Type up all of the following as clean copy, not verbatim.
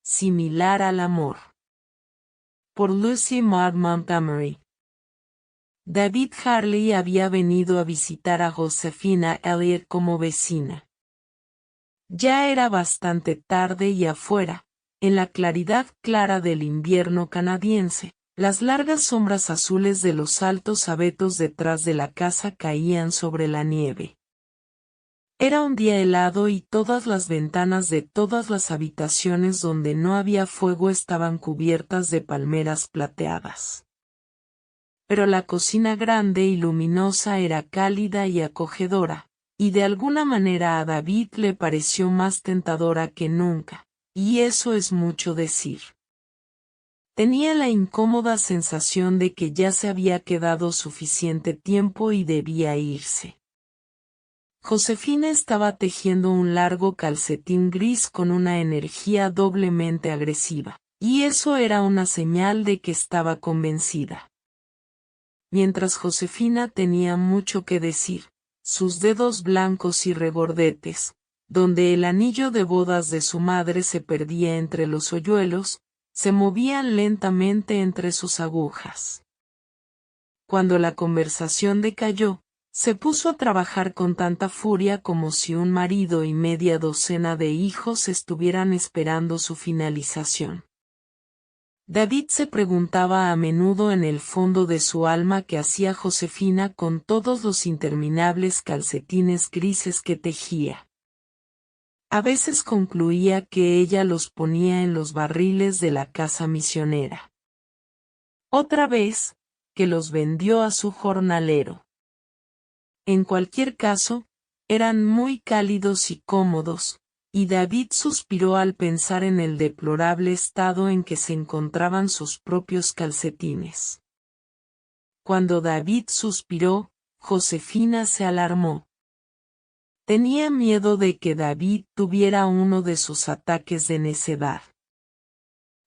similar al amor. Por Lucy Maud Montgomery. David Harley había venido a visitar a Josefina Elliot como vecina. Ya era bastante tarde y afuera, en la claridad clara del invierno canadiense, las largas sombras azules de los altos abetos detrás de la casa caían sobre la nieve. Era un día helado y todas las ventanas de todas las habitaciones donde no había fuego estaban cubiertas de palmeras plateadas. Pero la cocina grande y luminosa era cálida y acogedora, y de alguna manera a David le pareció más tentadora que nunca, y eso es mucho decir. Tenía la incómoda sensación de que ya se había quedado suficiente tiempo y debía irse. Josefina estaba tejiendo un largo calcetín gris con una energía doblemente agresiva, y eso era una señal de que estaba convencida. Mientras Josefina tenía mucho que decir, sus dedos blancos y regordetes, donde el anillo de bodas de su madre se perdía entre los hoyuelos, se movían lentamente entre sus agujas. Cuando la conversación decayó, se puso a trabajar con tanta furia como si un marido y media docena de hijos estuvieran esperando su finalización. David se preguntaba a menudo en el fondo de su alma qué hacía Josefina con todos los interminables calcetines grises que tejía. A veces concluía que ella los ponía en los barriles de la casa misionera. Otra vez, que los vendió a su jornalero. En cualquier caso, eran muy cálidos y cómodos, y David suspiró al pensar en el deplorable estado en que se encontraban sus propios calcetines. Cuando David suspiró, Josefina se alarmó. Tenía miedo de que David tuviera uno de sus ataques de necedad.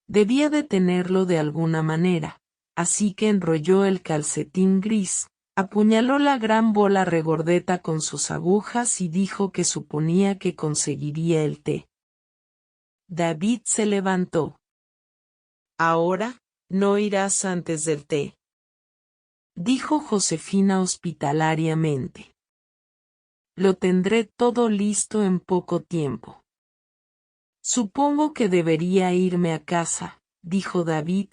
Debía detenerlo de alguna manera, así que enrolló el calcetín gris, apuñaló la gran bola regordeta con sus agujas y dijo que suponía que conseguiría el té. David se levantó. «Ahora, no irás antes del té», dijo Josefina hospitalariamente. «Lo tendré todo listo en poco tiempo». «Supongo que debería irme a casa», dijo David,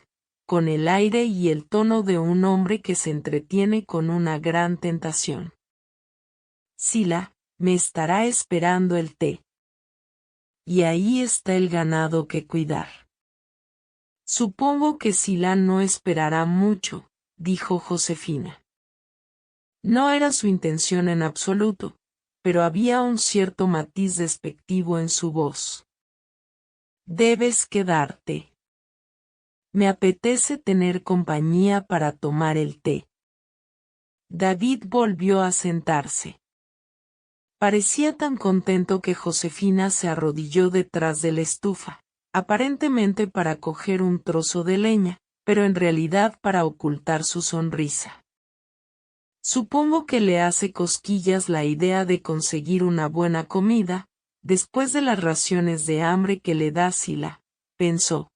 con el aire y el tono de un hombre que se entretiene con una gran tentación. «Sila, me estará esperando el té. Y ahí está el ganado que cuidar». «Supongo que Sila no esperará mucho», dijo Josefina. No era su intención en absoluto, pero había un cierto matiz despectivo en su voz. «Debes quedarte. Me apetece tener compañía para tomar el té». David volvió a sentarse. Parecía tan contento que Josefina se arrodilló detrás de la estufa, aparentemente para coger un trozo de leña, pero en realidad para ocultar su sonrisa. «Supongo que le hace cosquillas la idea de conseguir una buena comida, después de las raciones de hambre que le da Sila», pensó.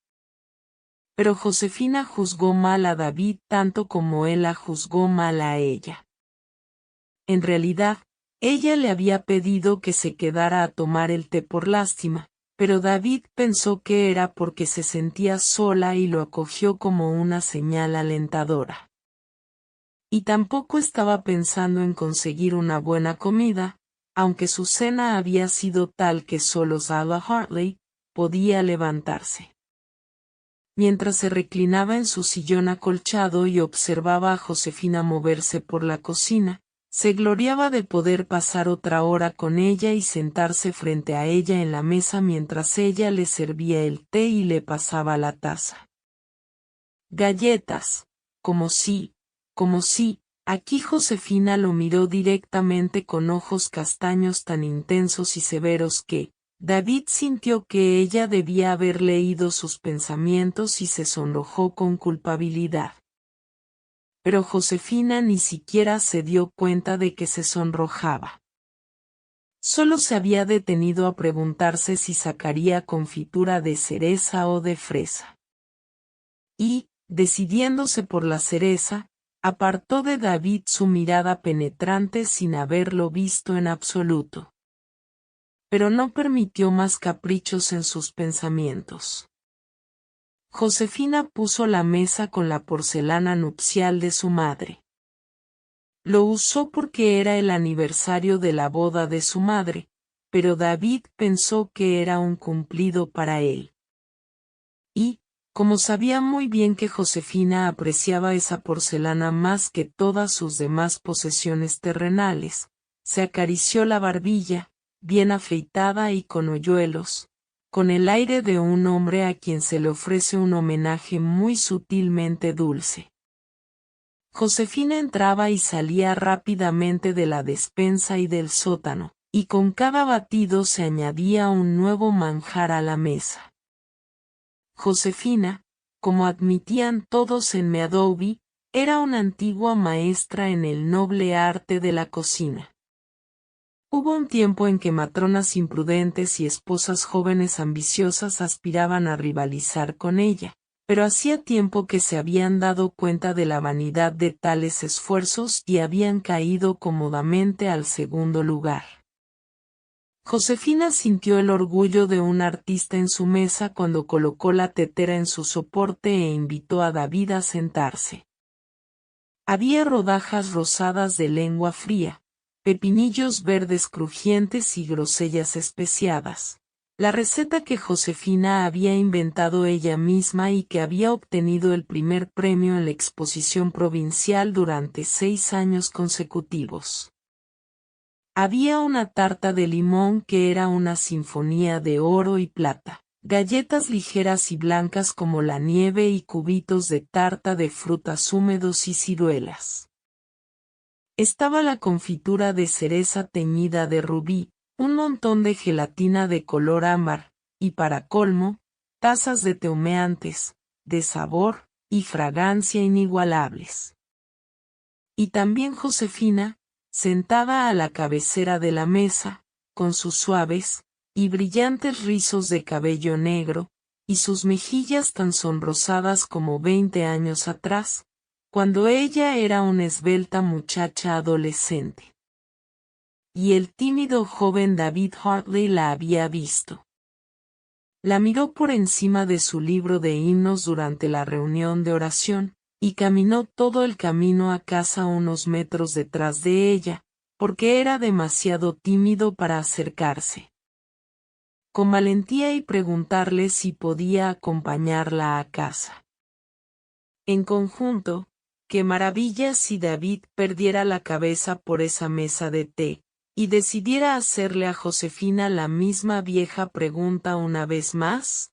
Pero Josefina juzgó mal a David tanto como él la juzgó mal a ella. En realidad, ella le había pedido que se quedara a tomar el té por lástima, pero David pensó que era porque se sentía sola y lo acogió como una señal alentadora. Y tampoco estaba pensando en conseguir una buena comida, aunque su cena había sido tal que solo Sala Hartley podía levantarse. Mientras se reclinaba en su sillón acolchado y observaba a Josefina moverse por la cocina, se gloriaba de poder pasar otra hora con ella y sentarse frente a ella en la mesa mientras ella le servía el té y le pasaba la taza. «Galletas, como si, aquí Josefina lo miró directamente con ojos castaños tan intensos y severos que, David sintió que ella debía haber leído sus pensamientos y se sonrojó con culpabilidad. Pero Josefina ni siquiera se dio cuenta de que se sonrojaba. Solo se había detenido a preguntarse si sacaría confitura de cereza o de fresa. Y, decidiéndose por la cereza, apartó de David su mirada penetrante sin haberlo visto en absoluto. Pero no permitió más caprichos en sus pensamientos. Josefina puso la mesa con la porcelana nupcial de su madre. Lo usó porque era el aniversario de la boda de su madre, pero David pensó que era un cumplido para él. Y, como sabía muy bien que Josefina apreciaba esa porcelana más que todas sus demás posesiones terrenales, se acarició la barbilla, bien afeitada y con hoyuelos, con el aire de un hombre a quien se le ofrece un homenaje muy sutilmente dulce. Josefina entraba y salía rápidamente de la despensa y del sótano, y con cada batido se añadía un nuevo manjar a la mesa. Josefina, como admitían todos en Meadowy, era una antigua maestra en el noble arte de la cocina. Hubo un tiempo en que matronas imprudentes y esposas jóvenes ambiciosas aspiraban a rivalizar con ella, pero hacía tiempo que se habían dado cuenta de la vanidad de tales esfuerzos y habían caído cómodamente al segundo lugar. Josefina sintió el orgullo de un artista en su mesa cuando colocó la tetera en su soporte e invitó a David a sentarse. Había rodajas rosadas de lengua fría, pepinillos verdes crujientes y grosellas especiadas. La receta que Josefina había inventado ella misma y que había obtenido el primer premio en la exposición provincial durante 6 años consecutivos. Había una tarta de limón que era una sinfonía de oro y plata, galletas ligeras y blancas como la nieve y cubitos de tarta de frutas húmedos y ciruelas. Estaba la confitura de cereza teñida de rubí, un montón de gelatina de color ámbar, y para colmo, tazas de té humeantes, de sabor y fragancia inigualables. Y también Josefina, sentada a la cabecera de la mesa, con sus suaves y brillantes rizos de cabello negro, y sus mejillas tan sonrosadas como 20 años atrás, cuando ella era una esbelta muchacha adolescente. Y el tímido joven David Hartley la había visto. La miró por encima de su libro de himnos durante la reunión de oración, y caminó todo el camino a casa unos metros detrás de ella, porque era demasiado tímido para acercarse con valentía y preguntarle si podía acompañarla a casa. En conjunto, qué maravilla si David perdiera la cabeza por esa mesa de té, y decidiera hacerle a Josefina la misma vieja pregunta una vez más.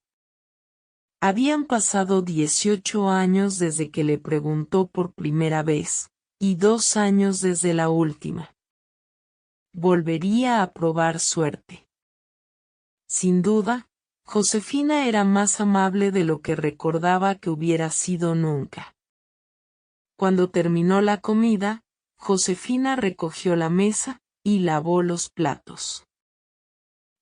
Habían pasado 18 años desde que le preguntó por primera vez, y 2 años desde la última. Volvería a probar suerte. Sin duda, Josefina era más amable de lo que recordaba que hubiera sido nunca. Cuando terminó la comida, Josefina recogió la mesa y lavó los platos.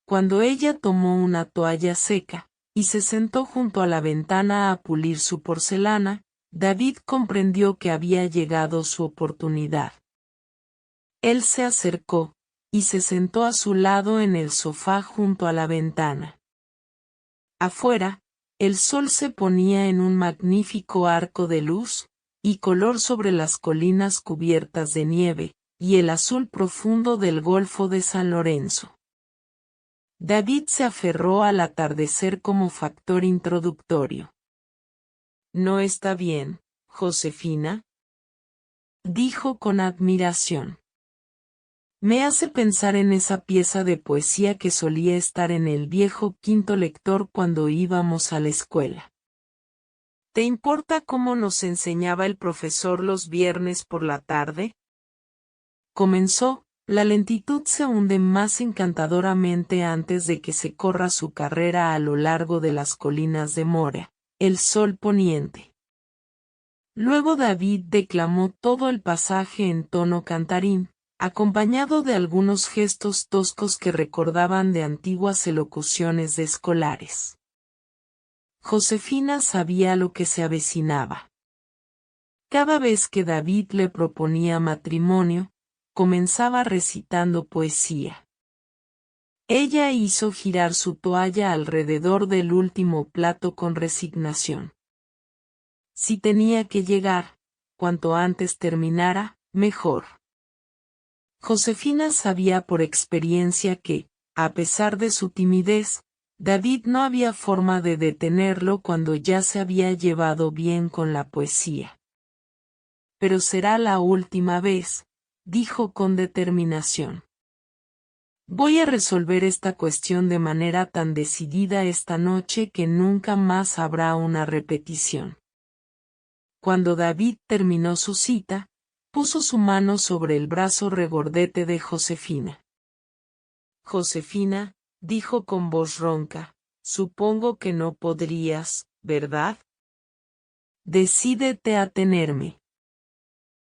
Cuando ella tomó una toalla seca y se sentó junto a la ventana a pulir su porcelana, David comprendió que había llegado su oportunidad. Él se acercó y se sentó a su lado en el sofá junto a la ventana. Afuera, el sol se ponía en un magnífico arco de luz y color sobre las colinas cubiertas de nieve, y el azul profundo del Golfo de San Lorenzo. David se aferró al atardecer como factor introductorio. «¿No está bien, Josefina?», dijo con admiración. «Me hace pensar en esa pieza de poesía que solía estar en el viejo quinto lector cuando íbamos a la escuela. ¿Te importa cómo nos enseñaba el profesor los viernes por la tarde?». Comenzó, la lentitud se hunde más encantadoramente antes de que se corra su carrera a lo largo de las colinas de Morea, el sol poniente. Luego David declamó todo el pasaje en tono cantarín, acompañado de algunos gestos toscos que recordaban de antiguas elocuciones de escolares. Josefina sabía lo que se avecinaba. Cada vez que David le proponía matrimonio, comenzaba recitando poesía. Ella hizo girar su toalla alrededor del último plato con resignación. Si tenía que llegar, cuanto antes terminara, mejor. Josefina sabía por experiencia que, a pesar de su timidez, David no había forma de detenerlo cuando ya se había llevado bien con la poesía. Pero será la última vez, dijo con determinación. Voy a resolver esta cuestión de manera tan decidida esta noche que nunca más habrá una repetición. Cuando David terminó su cita, puso su mano sobre el brazo regordete de Josefina. Josefina, dijo con voz ronca, supongo que no podrías, ¿verdad? Decídete a tenerme.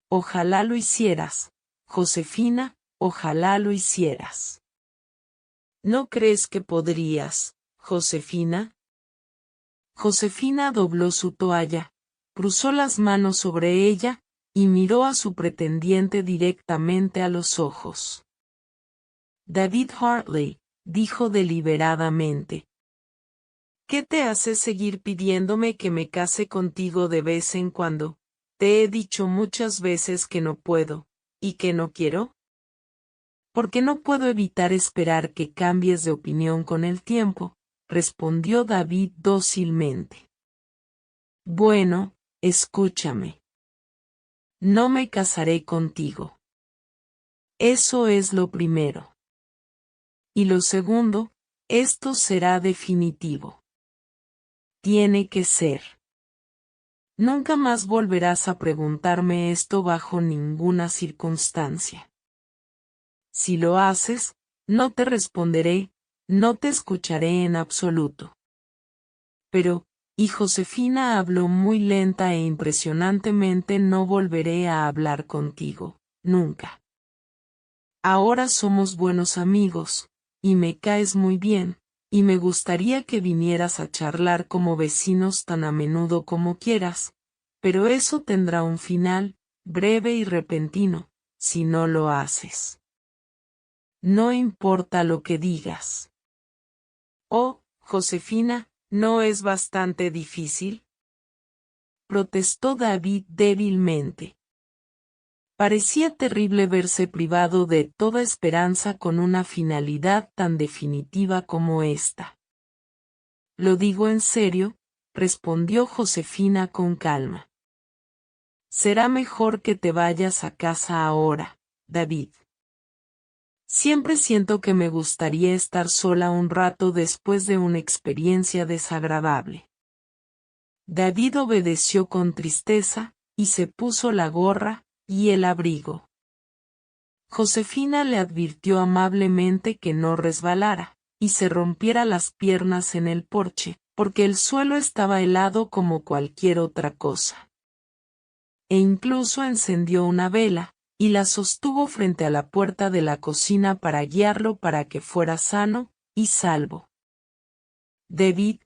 Ojalá lo hicieras, Josefina, ojalá lo hicieras. ¿No crees que podrías, Josefina? Josefina dobló su toalla, cruzó las manos sobre ella, y miró a su pretendiente directamente a los ojos. David Hartley, dijo deliberadamente. ¿Qué te hace seguir pidiéndome que me case contigo de vez en cuando? Te he dicho muchas veces que no puedo, y que no quiero. Porque no puedo evitar esperar que cambies de opinión con el tiempo, respondió David dócilmente. Bueno, escúchame. No me casaré contigo. Eso es lo primero. Y lo segundo, esto será definitivo. Tiene que ser. Nunca más volverás a preguntarme esto bajo ninguna circunstancia. Si lo haces, no te responderé, no te escucharé en absoluto. Pero, y Josefina habló muy lenta e impresionantemente, no volveré a hablar contigo, nunca. Ahora somos buenos amigos, y me caes muy bien, y me gustaría que vinieras a charlar como vecinos tan a menudo como quieras, pero eso tendrá un final, breve y repentino, si no lo haces. No importa lo que digas. Oh, Josefina, ¿no es bastante difícil? Protestó David débilmente. Parecía terrible verse privado de toda esperanza con una finalidad tan definitiva como esta. Lo digo en serio, respondió Josefina con calma. Será mejor que te vayas a casa ahora, David. Siempre siento que me gustaría estar sola un rato después de una experiencia desagradable. David obedeció con tristeza, y se puso la gorra y el abrigo. Josefina le advirtió amablemente que no resbalara, y se rompiera las piernas en el porche, porque el suelo estaba helado como cualquier otra cosa. E incluso encendió una vela, y la sostuvo frente a la puerta de la cocina para guiarlo para que fuera sano y salvo. David,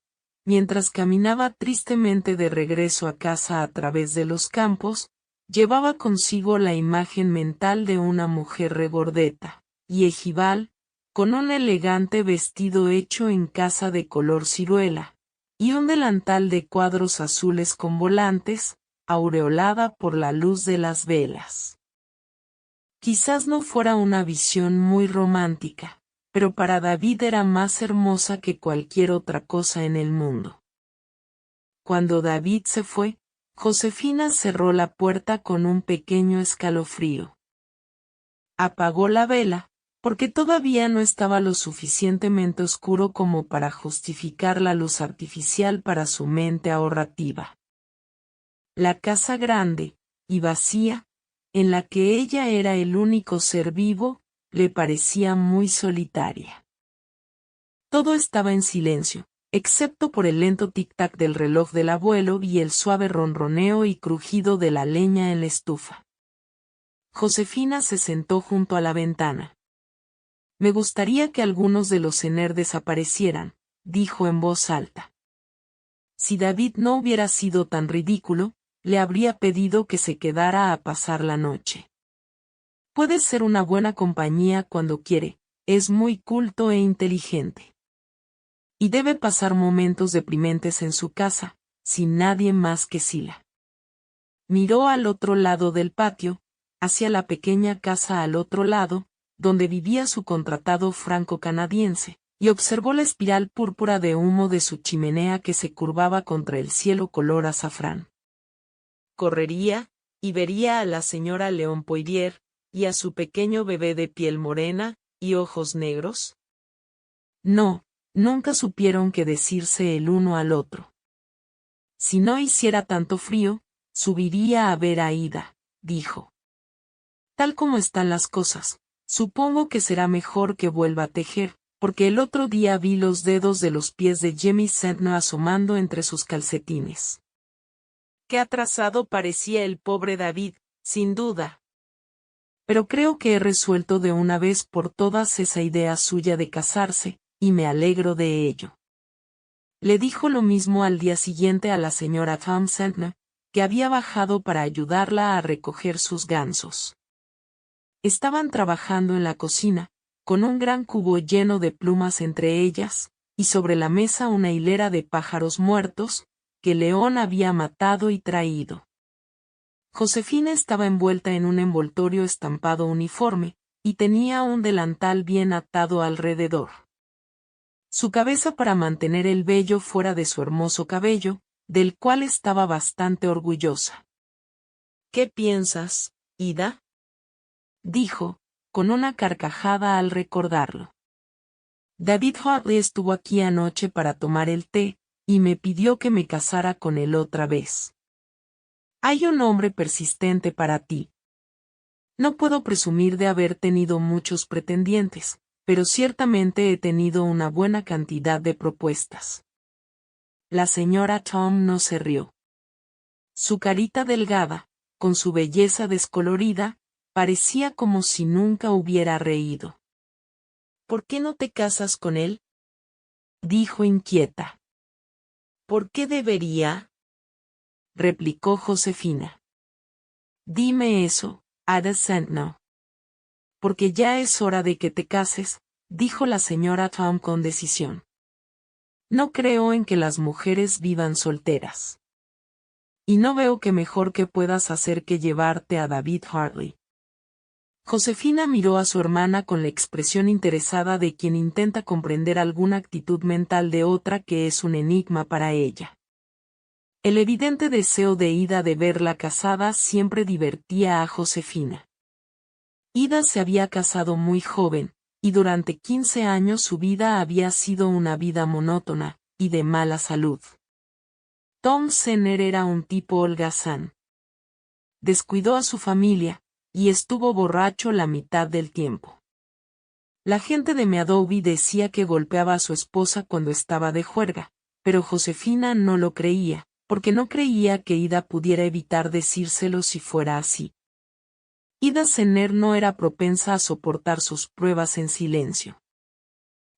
mientras caminaba tristemente de regreso a casa a través de los campos, llevaba consigo la imagen mental de una mujer regordeta y ejival, con un elegante vestido hecho en casa de color ciruela, y un delantal de cuadros azules con volantes, aureolada por la luz de las velas. Quizás no fuera una visión muy romántica, pero para David era más hermosa que cualquier otra cosa en el mundo. Cuando David se fue, Josefina cerró la puerta con un pequeño escalofrío. Apagó la vela, porque todavía no estaba lo suficientemente oscuro como para justificar la luz artificial para su mente ahorrativa. La casa grande, y vacía, en la que ella era el único ser vivo, le parecía muy solitaria. Todo estaba en silencio, excepto por el lento tic-tac del reloj del abuelo y el suave ronroneo y crujido de la leña en la estufa. Josefina se sentó junto a la ventana. Me gustaría que algunos de los Senner desaparecieran, dijo en voz alta. Si David no hubiera sido tan ridículo, le habría pedido que se quedara a pasar la noche. Puede ser una buena compañía cuando quiere, es muy culto e inteligente. Y debe pasar momentos deprimentes en su casa, sin nadie más que Sila. Miró al otro lado del patio, hacia la pequeña casa al otro lado, donde vivía su contratado franco-canadiense, y observó la espiral púrpura de humo de su chimenea que se curvaba contra el cielo color azafrán. Correría, y vería a la señora León Poirier, y a su pequeño bebé de piel morena, y ojos negros. No, nunca supieron qué decirse el uno al otro. Si no hiciera tanto frío, subiría a ver a Ida, dijo. Tal como están las cosas, supongo que será mejor que vuelva a tejer, porque el otro día vi los dedos de los pies de Jimmy Sentner asomando entre sus calcetines. Qué atrasado parecía el pobre David, sin duda. Pero creo que he resuelto de una vez por todas esa idea suya de casarse, y me alegro de ello. Le dijo lo mismo al día siguiente a la señora Tom Sentner, que había bajado para ayudarla a recoger sus gansos. Estaban trabajando en la cocina, con un gran cubo lleno de plumas entre ellas, y sobre la mesa una hilera de pájaros muertos, que León había matado y traído. Josefina estaba envuelta en un envoltorio estampado uniforme, y tenía un delantal bien atado alrededor. Su cabeza para mantener el vello fuera de su hermoso cabello, del cual estaba bastante orgullosa. ¿Qué piensas, Ida?, dijo, con una carcajada al recordarlo. David Hartley estuvo aquí anoche para tomar el té, y me pidió que me casara con él otra vez. Hay un hombre persistente para ti. No puedo presumir de haber tenido muchos pretendientes, pero ciertamente he tenido una buena cantidad de propuestas. La señora Tom no se rió. Su carita delgada, con su belleza descolorida, parecía como si nunca hubiera reído. ¿Por qué no te casas con él?, dijo inquieta. ¿Por qué debería?, replicó Josefina. Dime eso, Ada Sentner. Porque ya es hora de que te cases, dijo la señora Tom con decisión. No creo en que las mujeres vivan solteras. Y no veo qué mejor que puedas hacer que llevarte a David Hartley. Josefina miró a su hermana con la expresión interesada de quien intenta comprender alguna actitud mental de otra que es un enigma para ella. El evidente deseo de Ida de verla casada siempre divertía a Josefina. Ida se había casado muy joven, y durante 15 años su vida había sido una vida monótona, y de mala salud. Tom Sentner era un tipo holgazán. Descuidó a su familia, y estuvo borracho la mitad del tiempo. La gente de Meadowy decía que golpeaba a su esposa cuando estaba de juerga, pero Josefina no lo creía, porque no creía que Ida pudiera evitar decírselo si fuera así. Ida Sentner no era propensa a soportar sus pruebas en silencio.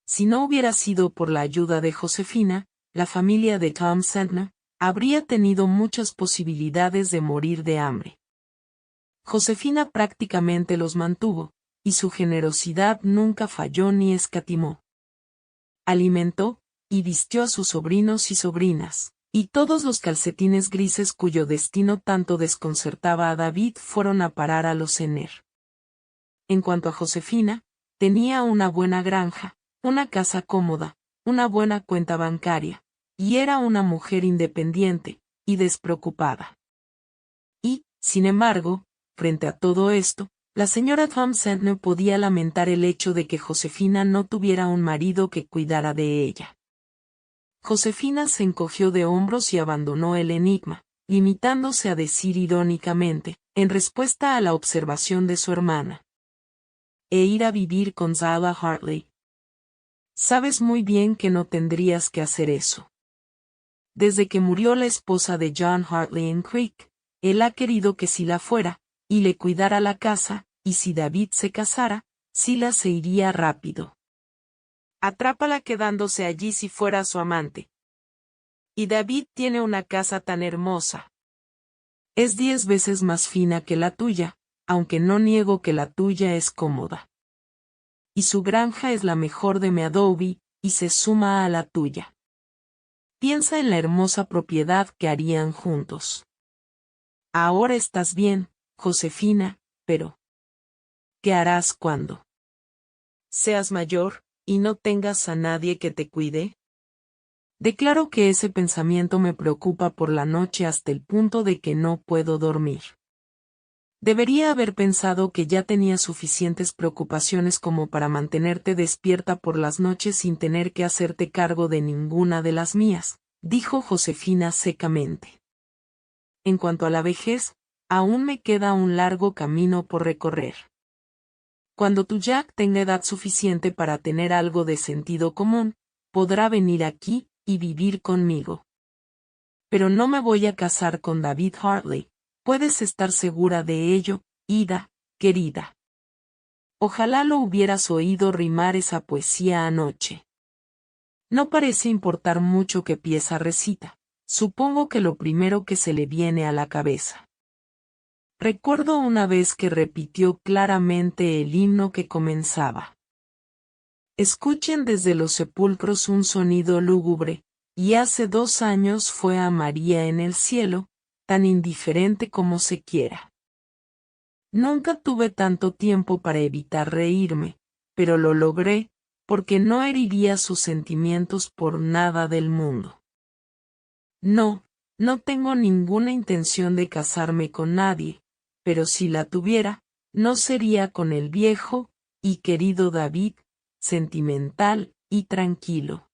Si no hubiera sido por la ayuda de Josefina, la familia de Tom Sentner habría tenido muchas posibilidades de morir de hambre. Josefina prácticamente los mantuvo, y su generosidad nunca falló ni escatimó. Alimentó, y vistió a sus sobrinos y sobrinas, y todos los calcetines grises cuyo destino tanto desconcertaba a David fueron a parar a los Sentner. En cuanto a Josefina, tenía una buena granja, una casa cómoda, una buena cuenta bancaria, y era una mujer independiente, y despreocupada. Y, sin embargo, frente a todo esto, la señora Tom Sentner podía lamentar el hecho de que Josefina no tuviera un marido que cuidara de ella. Josefina se encogió de hombros y abandonó el enigma, limitándose a decir irónicamente, en respuesta a la observación de su hermana: «E ir a vivir con Zala Hartley. Sabes muy bien que no tendrías que hacer eso. Desde que murió la esposa de John Hartley en Creek, él ha querido que si la fuera, y le cuidara la casa, y si David se casara, Sila se iría rápido. Atrápala quedándose allí si fuera su amante. Y David tiene una casa tan hermosa. Es 10 veces más fina que la tuya, aunque no niego que la tuya es cómoda. Y su granja es la mejor de Meadowy, y se suma a la tuya. Piensa en la hermosa propiedad que harían juntos. Ahora estás bien, Josefina, pero ¿qué harás cuando seas mayor, y no tengas a nadie que te cuide? Declaro que ese pensamiento me preocupa por la noche hasta el punto de que no puedo dormir. Debería haber pensado que ya tenía suficientes preocupaciones como para mantenerte despierta por las noches sin tener que hacerte cargo de ninguna de las mías, dijo Josefina secamente. En cuanto a la vejez, aún me queda un largo camino por recorrer. Cuando tu Jack tenga edad suficiente para tener algo de sentido común, podrá venir aquí y vivir conmigo. Pero no me voy a casar con David Hartley. Puedes estar segura de ello, Ida, querida. Ojalá lo hubieras oído rimar esa poesía anoche. No parece importar mucho qué pieza recita. Supongo que lo primero que se le viene a la cabeza. Recuerdo una vez que repitió claramente el himno que comenzaba. Escuchen desde los sepulcros un sonido lúgubre, y hace 2 años fue a María en el cielo, tan indiferente como se quiera. Nunca tuve tanto tiempo para evitar reírme, pero lo logré, porque no heriría sus sentimientos por nada del mundo. No, no tengo ninguna intención de casarme con nadie, pero si la tuviera, no sería con el viejo y querido David, sentimental y tranquilo.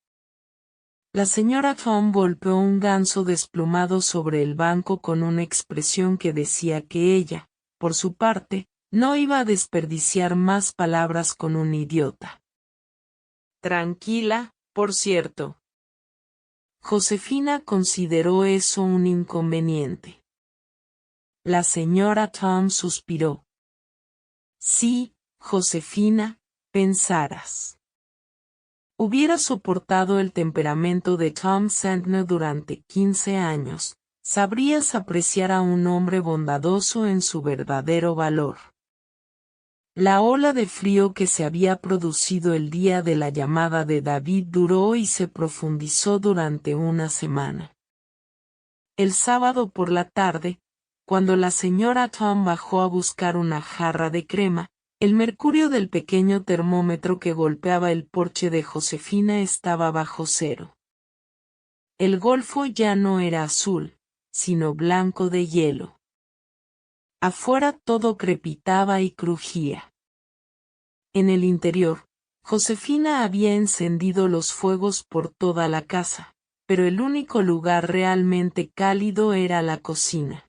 La señora Tom golpeó un ganso desplumado sobre el banco con una expresión que decía que ella, por su parte, no iba a desperdiciar más palabras con un idiota. Tranquila, por cierto. Josefina consideró eso un inconveniente. La señora Tom suspiró. Sí, Josefina, pensaras. Hubiera soportado el temperamento de Tom Sandner durante 15 años, sabrías apreciar a un hombre bondadoso en su verdadero valor. La ola de frío que se había producido el día de la llamada de David duró y se profundizó durante una semana. El sábado por la tarde, cuando la señora Tom bajó a buscar una jarra de crema, el mercurio del pequeño termómetro que golpeaba el porche de Josefina estaba bajo cero. El golfo ya no era azul, sino blanco de hielo. Afuera todo crepitaba y crujía. En el interior, Josefina había encendido los fuegos por toda la casa, pero el único lugar realmente cálido era la cocina.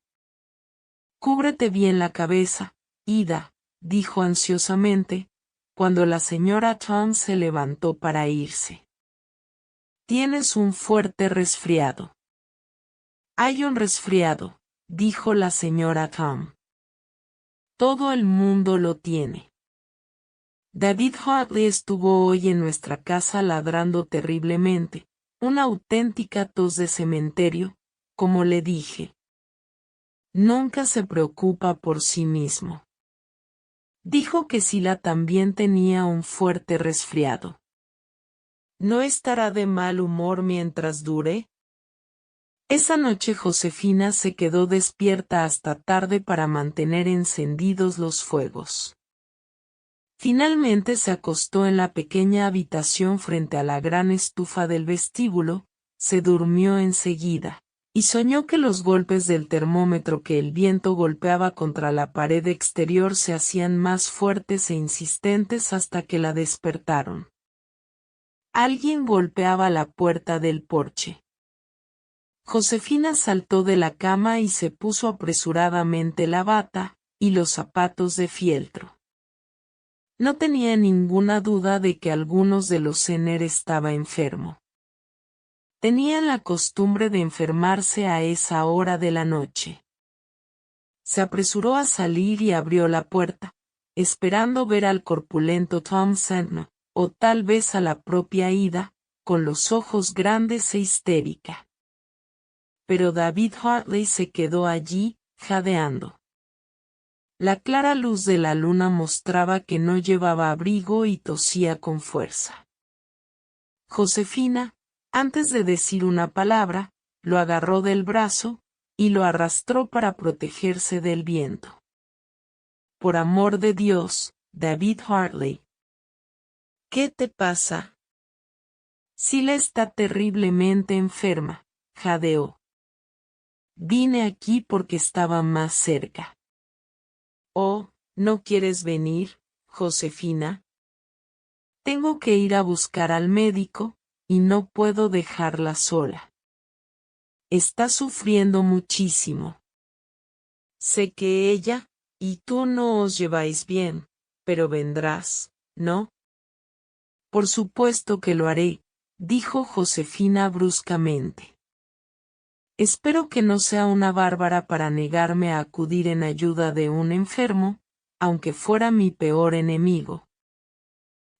Cúbrete bien la cabeza, Ida, dijo ansiosamente, cuando la señora Tom se levantó para irse. Tienes un fuerte resfriado. Hay un resfriado, dijo la señora Tom. Todo el mundo lo tiene. David Hartley estuvo hoy en nuestra casa ladrando terriblemente, una auténtica tos de cementerio, como le dije. Nunca se preocupa por sí mismo. Dijo que Sila también tenía un fuerte resfriado. ¿No estará de mal humor mientras dure? Esa noche Josefina se quedó despierta hasta tarde para mantener encendidos los fuegos. Finalmente se acostó en la pequeña habitación frente a la gran estufa del vestíbulo, se durmió enseguida, y soñó que los golpes del termómetro que el viento golpeaba contra la pared exterior se hacían más fuertes e insistentes hasta que la despertaron. Alguien golpeaba la puerta del porche. Josefina saltó de la cama y se puso apresuradamente la bata y los zapatos de fieltro. No tenía ninguna duda de que algunos de los Senner estaba enfermo. Tenían la costumbre de enfermarse a esa hora de la noche. Se apresuró a salir y abrió la puerta, esperando ver al corpulento Tom Sentner, o tal vez a la propia Ida, con los ojos grandes e histérica. Pero David Hartley se quedó allí, jadeando. La clara luz de la luna mostraba que no llevaba abrigo y tosía con fuerza. Josefina, antes de decir una palabra, lo agarró del brazo, y lo arrastró para protegerse del viento. Por amor de Dios, David Hartley. ¿Qué te pasa? Sila está terriblemente enferma, jadeó. Vine aquí porque estaba más cerca. Oh, ¿no quieres venir, Josefina? Tengo que ir a buscar al médico, y no puedo dejarla sola. Está sufriendo muchísimo. Sé que ella y tú no os lleváis bien, pero vendrás, ¿no? Por supuesto que lo haré, dijo Josefina bruscamente. Espero que no sea una bárbara para negarme a acudir en ayuda de un enfermo, aunque fuera mi peor enemigo.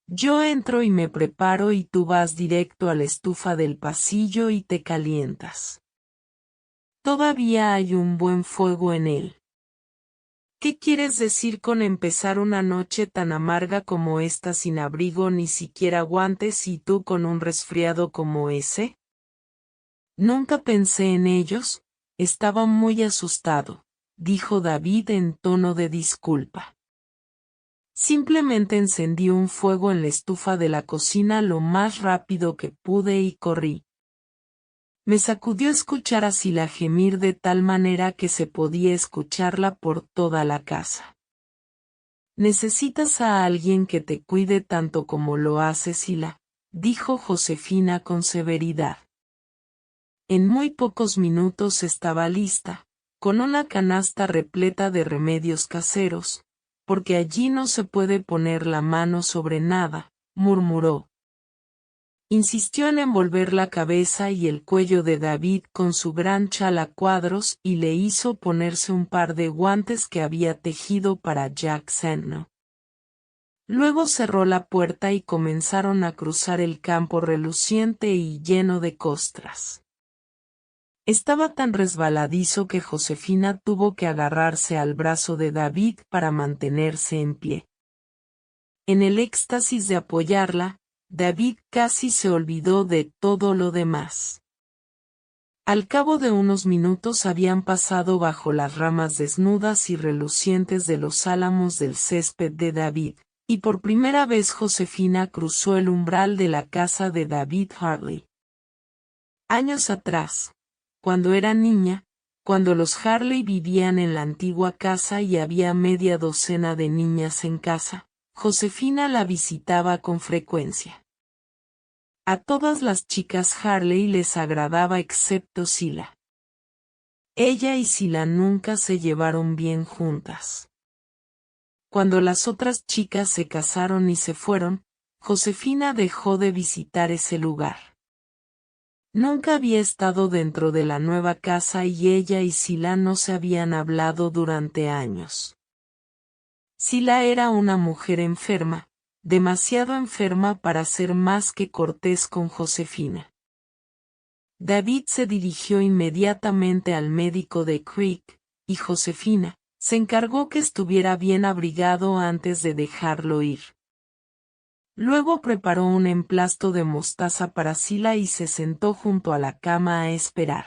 Yo entro y me preparo y tú vas directo a la estufa del pasillo y te calientas. Todavía hay un buen fuego en él. ¿Qué quieres decir con empezar una noche tan amarga como esta sin abrigo ni siquiera guantes y tú con un resfriado como ese? Nunca pensé en ellos, estaba muy asustado, dijo David en tono de disculpa. Simplemente encendí un fuego en la estufa de la cocina lo más rápido que pude y corrí. Me sacudió escuchar a Sila gemir de tal manera que se podía escucharla por toda la casa. Necesitas a alguien que te cuide tanto como lo hace Sila, dijo Josefina con severidad. En muy pocos minutos estaba lista, con una canasta repleta de remedios caseros, porque allí no se puede poner la mano sobre nada, murmuró. Insistió en envolver la cabeza y el cuello de David con su gran chal a cuadros y le hizo ponerse un par de guantes que había tejido para Jack Sentner. Luego cerró la puerta y comenzaron a cruzar el campo reluciente y lleno de costras. Estaba tan resbaladizo que Josefina tuvo que agarrarse al brazo de David para mantenerse en pie. En el éxtasis de apoyarla, David casi se olvidó de todo lo demás. Al cabo de unos minutos habían pasado bajo las ramas desnudas y relucientes de los álamos del césped de David, y por primera vez Josefina cruzó el umbral de la casa de David Hartley. Años atrás, cuando era niña, cuando los Hartley vivían en la antigua casa y había media docena de niñas en casa, Josefina la visitaba con frecuencia. A todas las chicas Hartley les agradaba excepto Sila. Ella y Sila nunca se llevaron bien juntas. Cuando las otras chicas se casaron y se fueron, Josefina dejó de visitar ese lugar. Nunca había estado dentro de la nueva casa y ella y Sila no se habían hablado durante años. Sila era una mujer enferma, demasiado enferma para ser más que cortés con Josefina. David se dirigió inmediatamente al médico de Creek, y Josefina se encargó que estuviera bien abrigado antes de dejarlo ir. Luego preparó un emplasto de mostaza para Sila y se sentó junto a la cama a esperar.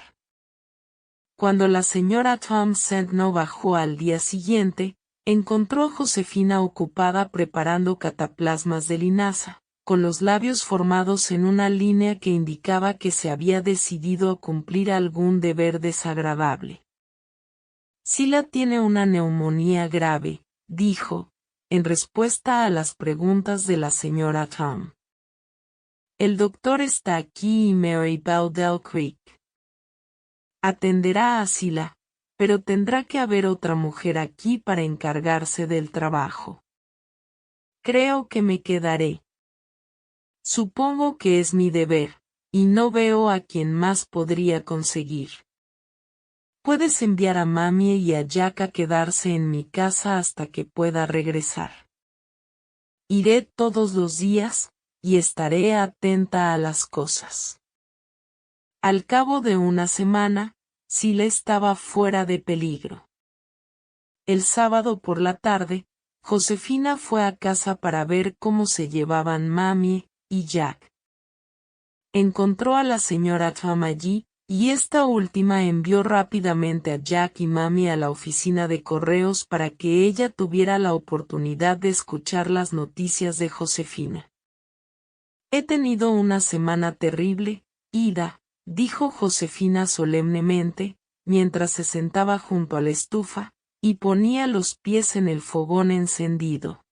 Cuando la señora Tom Sentner bajó al día siguiente, encontró a Josefina ocupada preparando cataplasmas de linaza, con los labios formados en una línea que indicaba que se había decidido a cumplir algún deber desagradable. Sila tiene una neumonía grave, dijo, en respuesta a las preguntas de la señora Tom. El doctor está aquí y Mary Bell del Creek. Atenderá a Sila, pero tendrá que haber otra mujer aquí para encargarse del trabajo. Creo que me quedaré. Supongo que es mi deber, y no veo a quién más podría conseguir. Puedes enviar a mami y a Jack a quedarse en mi casa hasta que pueda regresar. Iré todos los días, y estaré atenta a las cosas. Al cabo de una semana, Sila estaba fuera de peligro. El sábado por la tarde, Josefina fue a casa para ver cómo se llevaban mami y Jack. Encontró a la señora Tom allí, y esta última envió rápidamente a Jack y mami a la oficina de correos para que ella tuviera la oportunidad de escuchar las noticias de Josefina. He tenido una semana terrible, Ida, dijo Josefina solemnemente, mientras se sentaba junto a la estufa, y ponía los pies en el fogón encendido.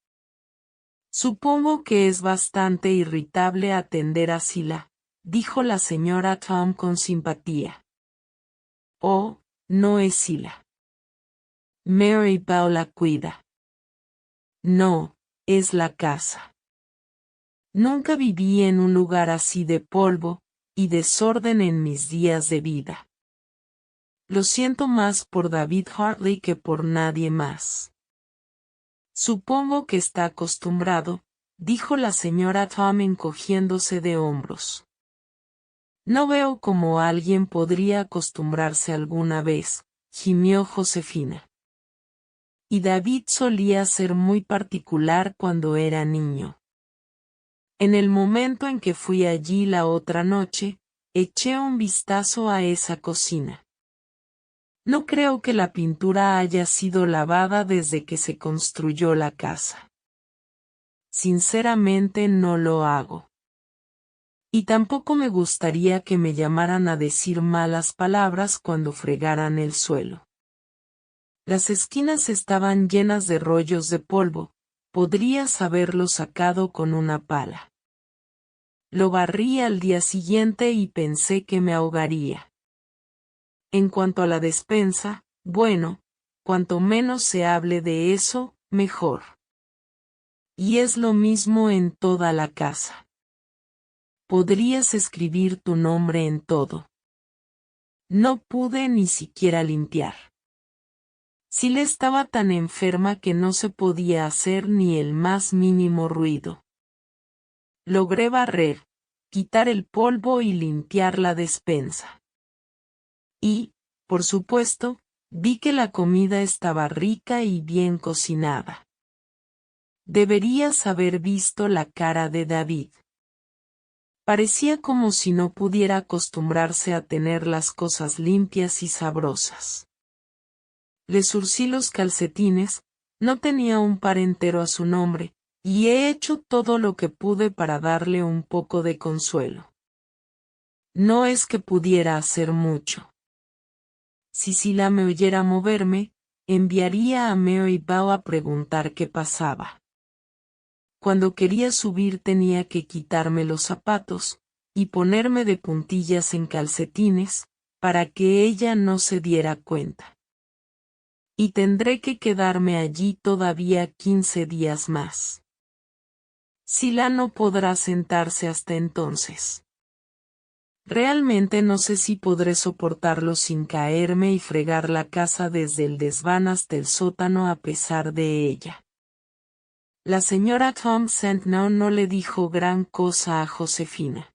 Supongo que es bastante irritable atender a Sila, dijo la señora Tom con simpatía. Oh, no es Sila. Mary Bell la cuida. No, es la casa. Nunca viví en un lugar así de polvo y desorden en mis días de vida. Lo siento más por David Hartley que por nadie más. Supongo que está acostumbrado, dijo la señora Tom encogiéndose de hombros. No veo cómo alguien podría acostumbrarse alguna vez, gimió Josefina. Y David solía ser muy particular cuando era niño. En el momento en que fui allí la otra noche, eché un vistazo a esa cocina. No creo que la pintura haya sido lavada desde que se construyó la casa. Sinceramente no lo hago. Y tampoco me gustaría que me llamaran a decir malas palabras cuando fregaran el suelo. Las esquinas estaban llenas de rollos de polvo, podrías haberlo sacado con una pala. Lo barrí al día siguiente y pensé que me ahogaría. En cuanto a la despensa, bueno, cuanto menos se hable de eso, mejor. Y es lo mismo en toda la casa. Podrías escribir tu nombre en todo. No pude ni siquiera limpiar. Sila estaba tan enferma que no se podía hacer ni el más mínimo ruido. Logré barrer, quitar el polvo y limpiar la despensa. Y, por supuesto, vi que la comida estaba rica y bien cocinada. Deberías haber visto la cara de David. Parecía como si no pudiera acostumbrarse a tener las cosas limpias y sabrosas. Le zurcí los calcetines, no tenía un par entero a su nombre, y he hecho todo lo que pude para darle un poco de consuelo. No es que pudiera hacer mucho. Si Sila me oyera moverme, enviaría a Mary Bell a preguntar qué pasaba. Cuando quería subir tenía que quitarme los zapatos, y ponerme de puntillas en calcetines, para que ella no se diera cuenta. Y tendré que quedarme allí todavía 15 días más. Sila no podrá sentarse hasta entonces. Realmente no sé si podré soportarlo sin caerme y fregar la casa desde el desván hasta el sótano a pesar de ella. La señora Tom Sentnow no le dijo gran cosa a Josefina.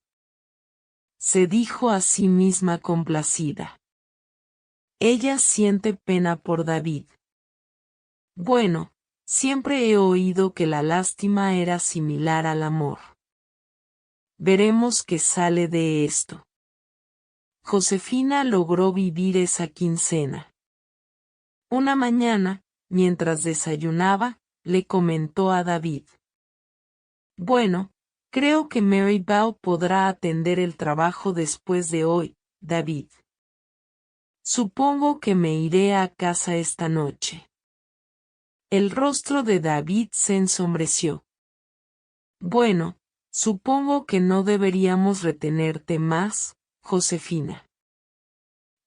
Se dijo a sí misma complacida. Ella siente pena por David. Bueno, siempre he oído que la lástima era similar al amor. Veremos qué sale de esto. Josefina logró vivir esa quincena. Una mañana, mientras desayunaba, le comentó a David. Bueno, creo que Mary Bell podrá atender el trabajo después de hoy, David. Supongo que me iré a casa esta noche. El rostro de David se ensombreció. Bueno, supongo que no deberíamos retenerte más, Josefina.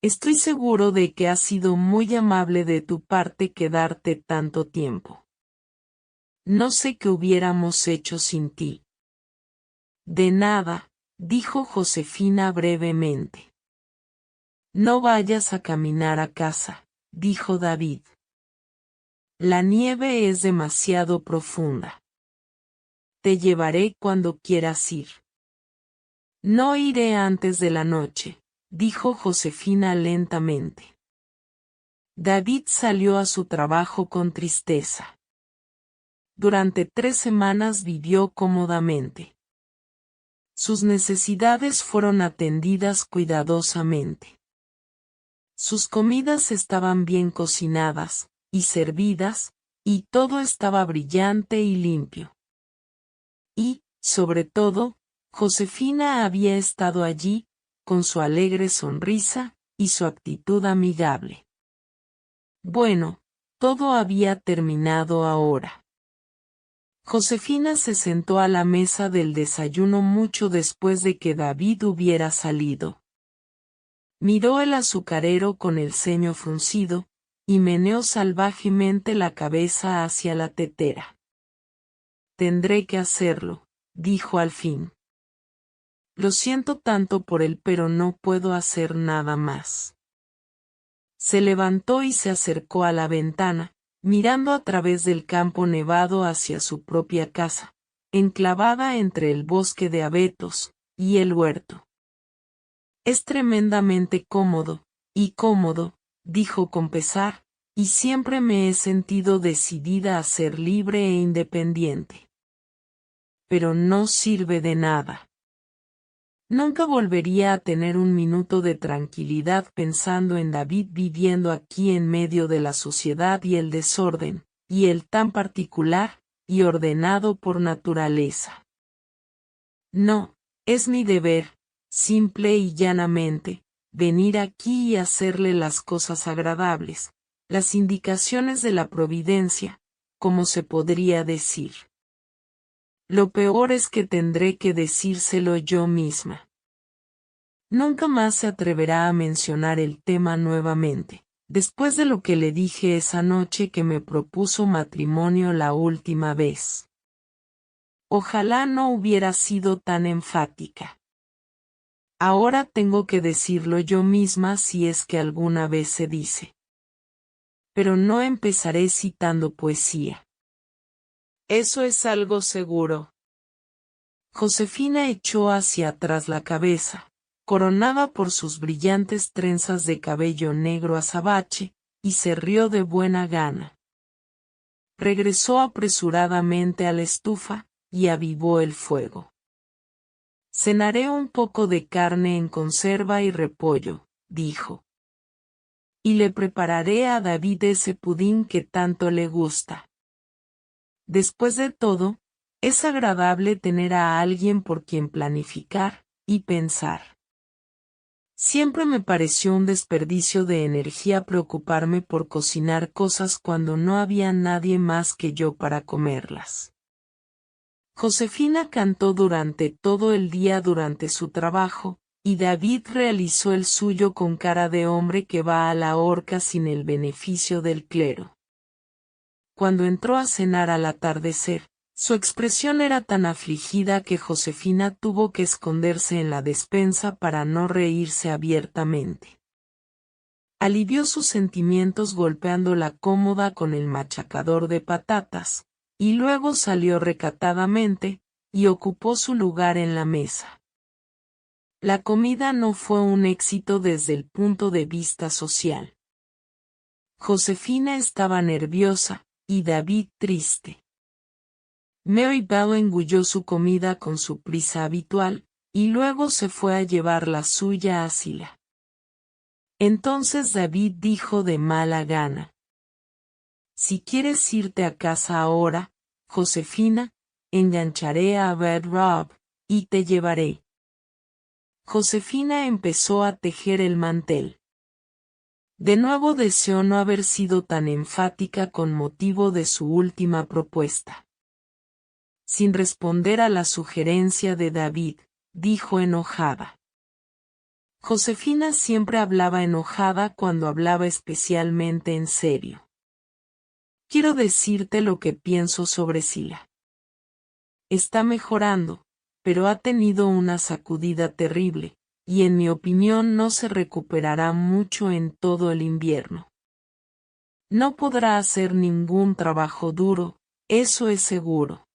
Estoy seguro de que ha sido muy amable de tu parte quedarte tanto tiempo. No sé qué hubiéramos hecho sin ti. De nada, dijo Josefina brevemente. No vayas a caminar a casa, dijo David. La nieve es demasiado profunda. Te llevaré cuando quieras ir. No iré antes de la noche, dijo Josefina lentamente. David salió a su trabajo con tristeza. Durante 3 semanas vivió cómodamente. Sus necesidades fueron atendidas cuidadosamente. Sus comidas estaban bien cocinadas y servidas, y todo estaba brillante y limpio. Y, sobre todo, Josefina había estado allí, con su alegre sonrisa y su actitud amigable. Bueno, todo había terminado ahora. Josefina se sentó a la mesa del desayuno mucho después de que David hubiera salido. Miró el azucarero con el ceño fruncido, y meneó salvajemente la cabeza hacia la tetera. Tendré que hacerlo, dijo al fin. Lo siento tanto por él, pero no puedo hacer nada más. Se levantó y se acercó a la ventana, mirando a través del campo nevado hacia su propia casa, enclavada entre el bosque de abetos y el huerto. Es tremendamente cómodo, dijo con pesar, y siempre me he sentido decidida a ser libre e independiente. Pero no sirve de nada. Nunca volvería a tener un minuto de tranquilidad pensando en David viviendo aquí en medio de la sociedad y el desorden, y él tan particular y ordenado por naturaleza. No, es mi deber, simple y llanamente, venir aquí y hacerle las cosas agradables, las indicaciones de la providencia, como se podría decir. Lo peor es que tendré que decírselo yo misma. Nunca más se atreverá a mencionar el tema nuevamente, después de lo que le dije esa noche que me propuso matrimonio la última vez. Ojalá no hubiera sido tan enfática. Ahora tengo que decirlo yo misma si es que alguna vez se dice. Pero no empezaré citando poesía. Eso es algo seguro. Josefina echó hacia atrás la cabeza, coronada por sus brillantes trenzas de cabello negro azabache, y se rió de buena gana. Regresó apresuradamente a la estufa, y avivó el fuego. Cenaré un poco de carne en conserva y repollo, dijo. Y le prepararé a David ese pudín que tanto le gusta. Después de todo, es agradable tener a alguien por quien planificar y pensar. Siempre me pareció un desperdicio de energía preocuparme por cocinar cosas cuando no había nadie más que yo para comerlas. Josefina cantó durante todo el día durante su trabajo, y David realizó el suyo con cara de hombre que va a la horca sin el beneficio del clero. Cuando entró a cenar al atardecer, su expresión era tan afligida que Josefina tuvo que esconderse en la despensa para no reírse abiertamente. Alivió sus sentimientos golpeando la cómoda con el machacador de patatas, y luego salió recatadamente, y ocupó su lugar en la mesa. La comida no fue un éxito desde el punto de vista social. Josefina estaba nerviosa, y David triste. Mary Bell engulló su comida con su prisa habitual, y luego se fue a llevar la suya a Sila. Entonces David dijo de mala gana. Si quieres irte a casa ahora, Josefina, engancharé a Red Rob, y te llevaré. Josefina empezó a tejer el mantel. De nuevo deseó no haber sido tan enfática con motivo de su última propuesta. Sin responder a la sugerencia de David, dijo enojada. Josefina siempre hablaba enojada cuando hablaba especialmente en serio. Quiero decirte lo que pienso sobre Sila. Está mejorando, pero ha tenido una sacudida terrible, y en mi opinión no se recuperará mucho en todo el invierno. No podrá hacer ningún trabajo duro, eso es seguro.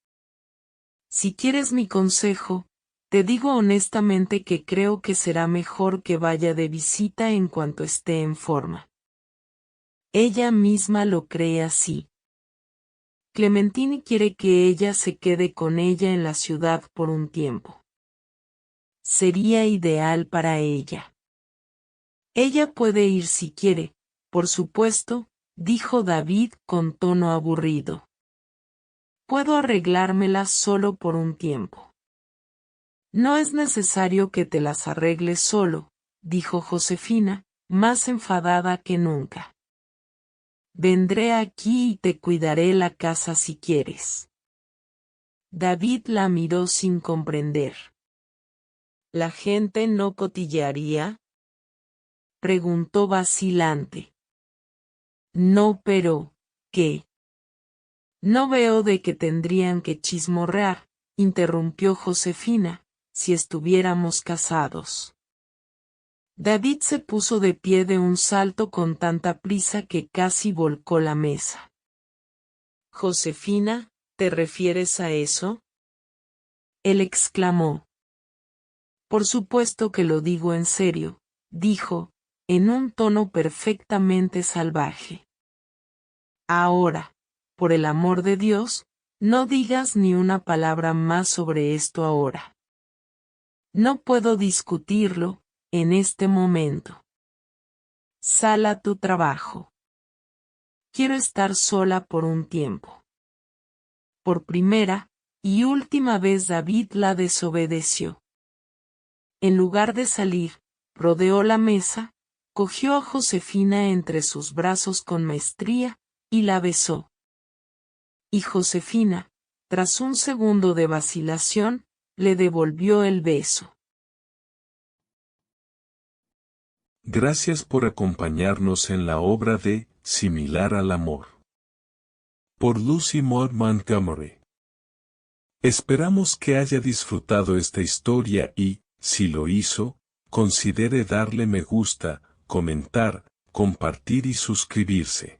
Si quieres mi consejo, te digo honestamente que creo que será mejor que vaya de visita en cuanto esté en forma. Ella misma lo cree así. Clementine quiere que ella se quede con ella en la ciudad por un tiempo. Sería ideal para ella. Ella puede ir si quiere, por supuesto, dijo David con tono aburrido. Puedo arreglármelas solo por un tiempo. No es necesario que te las arregles solo, dijo Josefina, más enfadada que nunca. Vendré aquí y te cuidaré la casa si quieres. David la miró sin comprender. ¿La gente no cotillearía? Preguntó vacilante. No, pero, ¿qué? No veo de qué tendrían que chismorrear, interrumpió Josefina, si estuviéramos casados. David se puso de pie de un salto con tanta prisa que casi volcó la mesa. Josefina, ¿te refieres a eso? Él exclamó. Por supuesto que lo digo en serio, dijo, en un tono perfectamente salvaje. Ahora, por el amor de Dios, no digas ni una palabra más sobre esto ahora. No puedo discutirlo, en este momento. Sal a tu trabajo. Quiero estar sola por un tiempo. Por primera y última vez David la desobedeció. En lugar de salir, rodeó la mesa, cogió a Josefina entre sus brazos con maestría, y la besó. Y Josefina, tras un segundo de vacilación, le devolvió el beso. Gracias por acompañarnos en la obra de Similar al amor, por Lucy Maud Montgomery. Esperamos que haya disfrutado esta historia y, si lo hizo, considere darle me gusta, comentar, compartir y suscribirse.